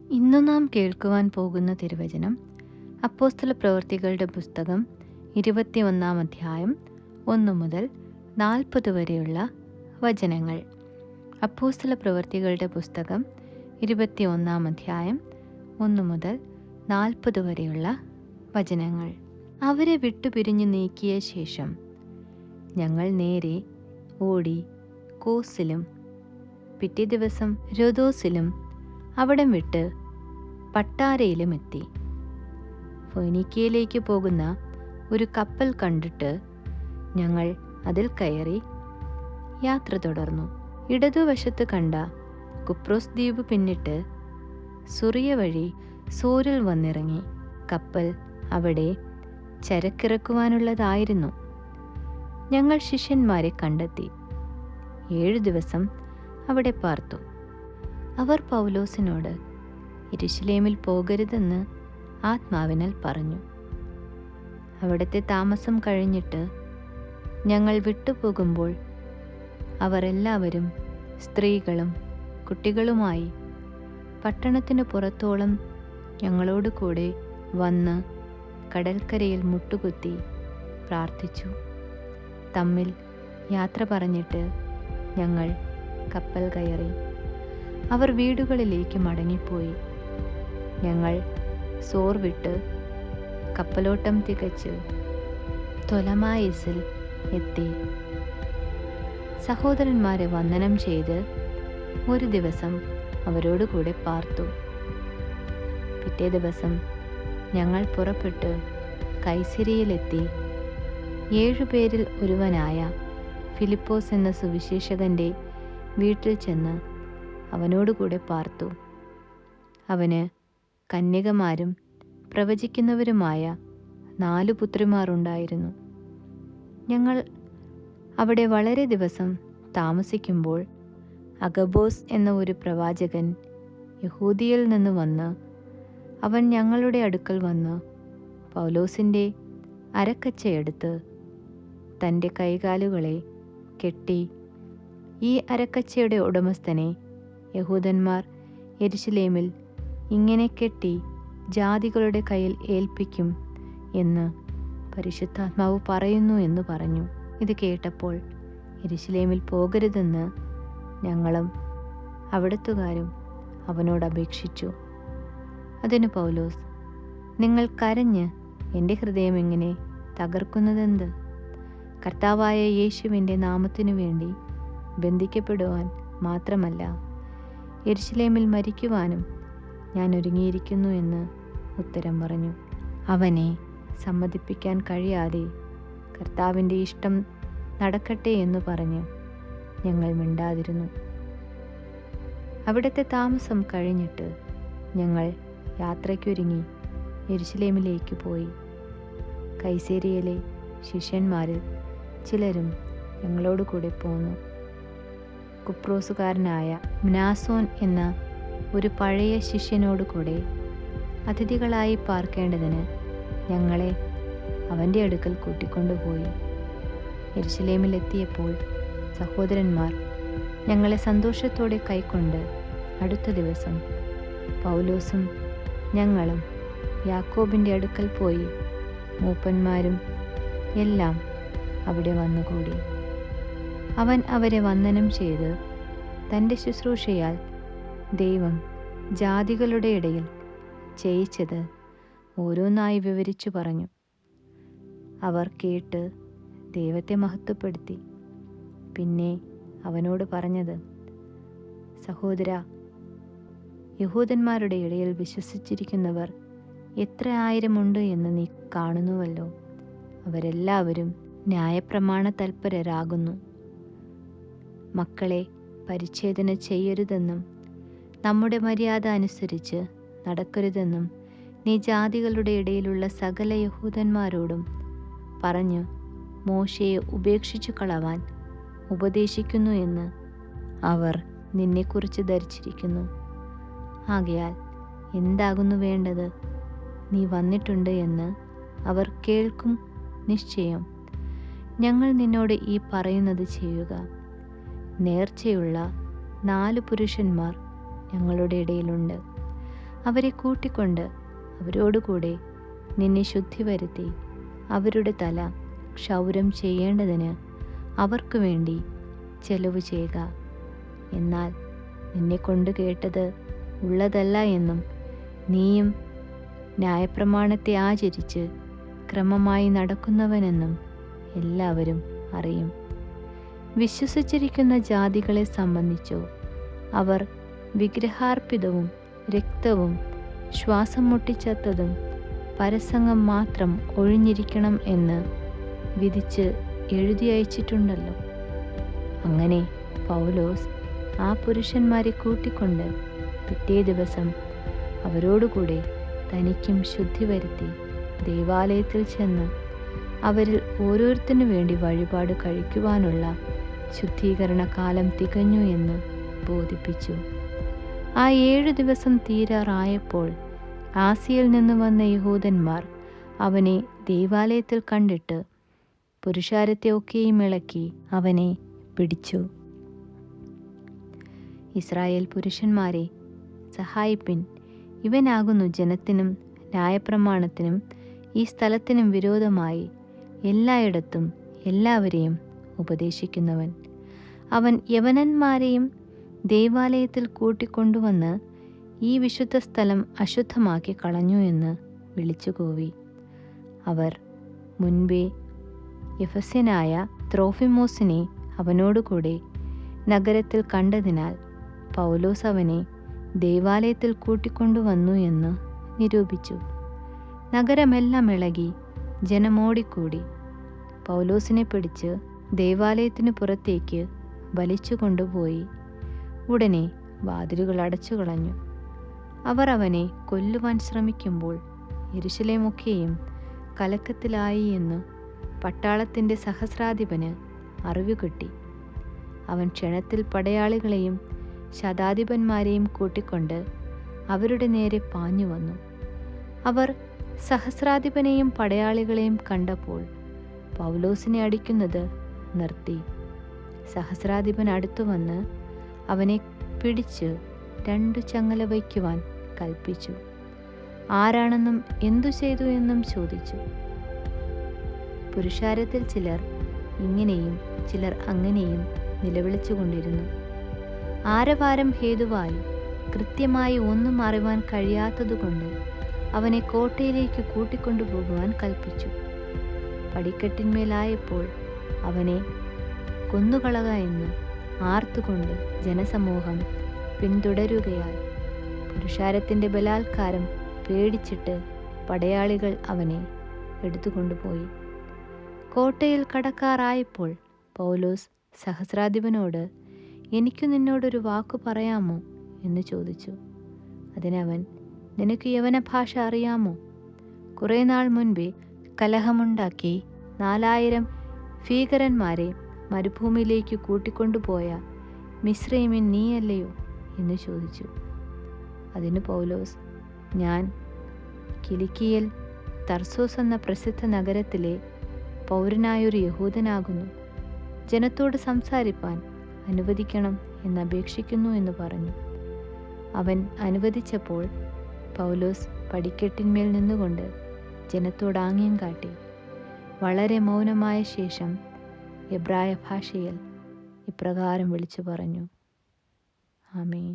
ഇന്നു നാം കേൾക്കുവാൻ പോകുന്ന തിരുവചനം അപ്പോസ്തലപ്രവൃത്തികളുടെ പുസ്തകം 21 അധ്യായം 1 മുതൽ 40 വരെയുള്ള വചനങ്ങൾ. അപ്പോസ്തലപ്രവൃത്തികളുടെ പുസ്തകം 21 അധ്യായം 1 മുതൽ 40 വരെയുള്ള വചനങ്ങൾ. അവരെ വിട്ടുപിരിഞ്ഞു നീക്കിയ ശേഷം ഞങ്ങൾ നേരെ ഓടി കോസിലും പിറ്റേ ദിവസം രൊദോസിലും അവിടം വിട്ട് പട്ടാരയിലും എത്തി. ഫൊയ്നീക്കയിലേക്ക് പോകുന്ന ഒരു കപ്പൽ കണ്ടിട്ട് ഞങ്ങൾ അതിൽ കയറി യാത്ര തുടർന്നു. ഇടതുവശത്ത് കണ്ട കുപ്രോസ് ദ്വീപ് പിന്നിട്ട് സുറിയ വഴി സോരിൽ വന്നിറങ്ങി. കപ്പൽ അവിടെ ചരക്കിറക്കുവാനുള്ളതായിരുന്നു. ഞങ്ങൾ ശിഷ്യന്മാരെ കണ്ടെത്തി 7 ദിവസം അവിടെ പാർത്തു. അവർ പൗലോസിനോട് യെരുശലേമിൽ പോകരുതെന്ന് ആത്മാവിനാൽ പറഞ്ഞു. അവിടുത്തെ താമസം കഴിഞ്ഞിട്ട് ഞങ്ങൾ വിട്ടുപോകുമ്പോൾ അവർ എല്ലാവരും സ്ത്രീകളും കുട്ടികളുമായി പട്ടണത്തിന് പുറത്തോളം ഞങ്ങളോട് കൂടെ വന്ന് കടൽക്കരയിൽ മുട്ടുകുത്തി പ്രാർത്ഥിച്ചു. തമ്മിൽ യാത്ര പറഞ്ഞിട്ട് ഞങ്ങൾ കപ്പൽ കയറി അവർ വീടുകളിലേക്ക് മടങ്ങിപ്പോയി. ഞങ്ങൾ സോർ വിട്ട് കപ്പലോട്ടം തികച്ച് തൊലമായിസിൽ എത്തി. സഹോദരന്മാരെ വന്ദനം ചെയ്ത് ഒരു ദിവസം അവരോടുകൂടെ പാർത്തു. പിറ്റേ ദിവസം ഞങ്ങൾ പുറപ്പെട്ട് കൈസരിയിലെത്തി 7 പേരിൽ ഒരുവനായ ഫിലിപ്പോസ് എന്ന സുവിശേഷകന്റെ വീട്ടിൽ ചെന്ന് അവനോടുകൂടെ പാർത്തു. അവന് കന്യകമാരും പ്രവചിക്കുന്നവരുമായ 4 പുത്രിമാരുണ്ടായിരുന്നു. ഞങ്ങൾ അവിടെ വളരെ ദിവസം താമസിക്കുമ്പോൾ അഗബോസ് എന്ന ഒരു പ്രവാചകൻ യഹൂദിയിൽ നിന്ന് വന്ന് അവൻ ഞങ്ങളുടെ അടുക്കൽ വന്ന് പൗലോസിൻ്റെ അരക്കച്ചയെടുത്ത് തൻ്റെ കൈകാലുകളെ കെട്ടി, ഈ അരക്കച്ചയുടെ ഉടമസ്ഥനെ യഹൂദന്മാർ യെരുശലേമിൽ ഇങ്ങനെ കെട്ടി ജാതികളുടെ കയ്യിൽ ഏൽപ്പിക്കും എന്ന് പരിശുദ്ധാത്മാവ് പറയുന്നു എന്ന് പറഞ്ഞു. ഇത് കേട്ടപ്പോൾ യെരുശലേമിൽ പോകരുതെന്ന് ഞങ്ങളും അവിടുത്തുകാരും അവനോട് അപേക്ഷിച്ചു. അതിന് പൗലോസ്, നിങ്ങൾ കരഞ്ഞ് എൻ്റെ ഹൃദയം എങ്ങനെ തകർക്കുന്നതെന്ത്? കർത്താവായ യേശുവിൻ്റെ നാമത്തിനു വേണ്ടി ബന്ധിക്കപ്പെടുവാൻ മാത്രമല്ല, യെരുശലേമിൽ മരിക്കുവാനും ഞാൻ ഒരുങ്ങിയിരിക്കുന്നു എന്ന് ഉത്തരം പറഞ്ഞു. അവനെ സമ്മതിപ്പിക്കാൻ കഴിയാതെ കർത്താവിൻ്റെ ഇഷ്ടം നടക്കട്ടെ എന്ന് പറഞ്ഞ് ഞങ്ങൾ മിണ്ടാതിരുന്നു. അവിടുത്തെ താമസം കഴിഞ്ഞിട്ട് ഞങ്ങൾ യാത്രയ്ക്കൊരുങ്ങി യെരുശലേമിലേക്ക് പോയി. കൈസരിയിലെ ശിഷ്യന്മാരിൽ ചിലരും ഞങ്ങളോട് കൂടെ പോന്നു. കുപ്രോസുകാരനായ മ്നാസോൻ എന്ന ഒരു പഴയ ശിഷ്യനോട് കൂടെ അതിഥികളായി പാർക്കേണ്ടതിന് ഞങ്ങളെ അവൻ്റെ അടുക്കൽ കൂട്ടിക്കൊണ്ടുപോയി. യെരുശലേമിലെത്തിയപ്പോൾ സഹോദരന്മാർ ഞങ്ങളെ സന്തോഷത്തോടെ കൈക്കൊണ്ട് അടുത്ത ദിവസം പൗലോസും ഞങ്ങളും യാക്കോബിൻ്റെ അടുക്കൽ പോയി മൂപ്പന്മാരും എല്ലാം അവിടെ വന്നുകൂടി. അവൻ അവരെ വന്ദനം ചെയ്ത് തൻ്റെ ശുശ്രൂഷയാൽ ദൈവം ജാതികളുടെ ഇടയിൽ ചെയ്യിച്ചത് ഓരോന്നായി വിവരിച്ചു പറഞ്ഞു. അവർ കേട്ട് ദൈവത്തെ മഹത്വപ്പെടുത്തി. പിന്നെ അവനോട് പറഞ്ഞത്, സഹോദരാ, യഹൂദന്മാരുടെ ഇടയിൽ വിശ്വസിച്ചിരിക്കുന്നവർ എത്ര ആയിരമുണ്ട് എന്ന് നീ കാണുന്നുവല്ലോ. അവരെല്ലാവരും ന്യായപ്രമാണ തൽപരരാകുന്നു. മക്കളെ പരിച്ഛേദന ചെയ്യരുതെന്നും നമ്മുടെ മര്യാദ അനുസരിച്ച് നടക്കരുതെന്നും നീ ജാതികളുടെ ഇടയിലുള്ള സകല യഹൂദന്മാരോടും പറഞ്ഞു മോശയെ ഉപേക്ഷിച്ചു കളവാൻ ഉപദേശിക്കുന്നു എന്ന് അവർ നിന്നെക്കുറിച്ച് ധരിച്ചിരിക്കുന്നു. ആകയാൽ എന്താകുന്നു വേണ്ടത്? നീ വന്നിട്ടുണ്ട് എന്ന് അവർ കേൾക്കും നിശ്ചയം. ഞങ്ങൾ നിന്നോട് ഈ പറയുന്നത് ചെയ്യുക. നേർച്ചയുള്ള 4 പുരുഷന്മാർ ഞങ്ങളുടെ ഇടയിലുണ്ട്. അവരെ കൂട്ടിക്കൊണ്ട് അവരോടുകൂടെ നിന്നെ ശുദ്ധി വരുത്തി അവരുടെ തല ക്ഷൗരം ചെയ്യേണ്ടതിന് അവർക്കു വേണ്ടി ചെലവ് ചെയ്യുക. എന്നാൽ നിന്നെക്കൊണ്ട് കേട്ടത് ഉള്ളതല്ല എന്നും നീയും ന്യായപ്രമാണത്തെ ആചരിച്ച് ക്രമമായി നടക്കുന്നവനെന്നും എല്ലാവരും അറിയും. വിശ്വസിച്ചിരിക്കുന്ന ജാതികളെ സംബന്ധിച്ചോ അവർ വിഗ്രഹാർപ്പിതവും രക്തവും ശ്വാസം മുട്ടിച്ചത്തതും പരസംഗം മാത്രം ഒഴിഞ്ഞിരിക്കണം എന്ന് വിധിച്ച് എഴുതി അയച്ചിട്ടുണ്ടല്ലോ. അങ്ങനെ പൗലോസ് ആ പുരുഷന്മാരെ കൂട്ടിക്കൊണ്ട് പിറ്റേ ദിവസം അവരോടുകൂടെ തനിക്കും ശുദ്ധി വരുത്തി ദേവാലയത്തിൽ ചെന്ന് അവരിൽ ഓരോരുത്തനു വേണ്ടി വഴിപാട് കഴിക്കുവാനുള്ള ശുദ്ധീകരണ കാലം തികഞ്ഞു എന്ന് ബോധിപ്പിച്ചു. ആ 7 ദിവസം തീരാറായപ്പോൾ ആസിയയിൽ നിന്ന് വന്ന യഹൂദന്മാർ അവനെ ദേവാലയത്തിൽ കണ്ടിട്ട് പുരുഷാരത്തെ ഒക്കെയും ഇളക്കി അവനെ പിടിച്ചു. ഇസ്രായേൽ പുരുഷന്മാരെ സഹായിപ്പിൻ, ഇവനാകുന്നു ജനത്തിനും ന്യായപ്രമാണത്തിനും ഈ സ്ഥലത്തിനും വിരോധമായി എല്ലായിടത്തും എല്ലാവരെയും ഉപദേശിക്കുന്നവൻ. അവൻ യവനന്മാരെയും ദേവാലയത്തിൽ കൂട്ടിക്കൊണ്ടുവന്ന് ഈ വിശുദ്ധ സ്ഥലം അശുദ്ധമാക്കി കളഞ്ഞു എന്ന് വിളിച്ചുകൂവി. അവർ മുൻപേ എഫസ്യനായ ത്രോഫിമോസിനെ അവനോടുകൂടെ നഗരത്തിൽ കണ്ടതിനാൽ പൗലോസ് അവനെ ദേവാലയത്തിൽ കൂട്ടിക്കൊണ്ടുവന്നു എന്ന് നിരൂപിച്ചു. നഗരമെല്ലാം ഇളകി ജനമോടിക്കൂടി. പൗലോസിനെ പിടിച്ച് ദേവാലയത്തിനു പുറത്തേക്ക് വലിച്ചു കൊണ്ടുപോയി. ഉടനെ വാതിലുകൾ അടച്ചു കളഞ്ഞു. അവർ അവനെ കൊല്ലുവാൻ ശ്രമിക്കുമ്പോൾ യെരൂശലേമൊക്കെയും കലക്കത്തിലായി എന്ന് പട്ടാളത്തിൻ്റെ സഹസ്രാധിപന് അറിവ് കിട്ടി. അവൻ ക്ഷണത്തിൽ പടയാളികളെയും ശതാധിപന്മാരെയും കൂട്ടിക്കൊണ്ട് അവരുടെ നേരെ പാഞ്ഞു വന്നു. അവർ സഹസ്രാധിപനെയും പടയാളികളെയും കണ്ടപ്പോൾ പൗലോസിനെ അടിക്കുന്നത് നിർത്തി. സഹസ്രാധിപൻ അടുത്തു വന്ന് അവനെ പിടിച്ച് 2 ചങ്ങല വയ്ക്കുവാൻ കൽപ്പിച്ചു. ആരാണെന്നും എന്തു ചെയ്തു എന്നും ചോദിച്ചു. പുരുഷാരത്തിൽ ചിലർ ഇങ്ങനെയും ചിലർ അങ്ങനെയും നിലവിളിച്ചുകൊണ്ടിരുന്നു. ആരവാരം ഹേതുവായി കൃത്യമായി ഒന്നും അറിവാൻ കഴിയാത്തതുകൊണ്ട് അവനെ കോട്ടയിലേക്ക് കൂട്ടിക്കൊണ്ടുപോകുവാൻ കൽപ്പിച്ചു. പടിക്കെട്ടിന്മേലായപ്പോൾ അവനെ കൊന്നുകളക എന്ന് ആർത്തുകൊണ്ട് ജനസമൂഹം പിന്തുടരുകയാൽ പുരുഷാരത്തിൻ്റെ ബലാത്കാരം പേടിച്ചിട്ട് പടയാളികൾ അവനെ എടുത്തുകൊണ്ടുപോയി. കോട്ടയിൽ കടക്കാറായപ്പോൾ പൗലോസ് സഹസ്രാധിപനോട്, എനിക്കു നിന്നോടൊരു വാക്കു പറയാമോ എന്ന് ചോദിച്ചു. അതിനവൻ, നിനക്ക് യവന ഭാഷ അറിയാമോ? കുറേ നാൾ മുൻപേ കലഹമുണ്ടാക്കി 4000 ഭീകരന്മാരെ മരുഭൂമിയിലേക്ക് കൂട്ടിക്കൊണ്ടുപോയ മിസ്രയീമ്യൻ നീയല്ലയോ എന്ന് ചോദിച്ചു. അതിന് പൗലോസ്, ഞാൻ കിലിക്കിയയിൽ തർസോസ് എന്ന പ്രസിദ്ധ നഗരത്തിലെ പൗരനായൊരു യഹൂദനാകുന്നു. ജനത്തോട് സംസാരിപ്പാൻ അനുവദിക്കണം എന്നപേക്ഷിക്കുന്നു എന്ന് പറഞ്ഞു. അവൻ അനുവദിച്ചപ്പോൾ പൗലോസ് പടിക്കെട്ടിന്മേൽ നിന്നുകൊണ്ട് ജനത്തോട് ആംഗ്യം കാട്ടി വളരെ മൗനമായ ശേഷം എബ്രായ ഭാഷയിൽ ഇപ്രകാരം വിളിച്ചു പറഞ്ഞു, ആമേൻ.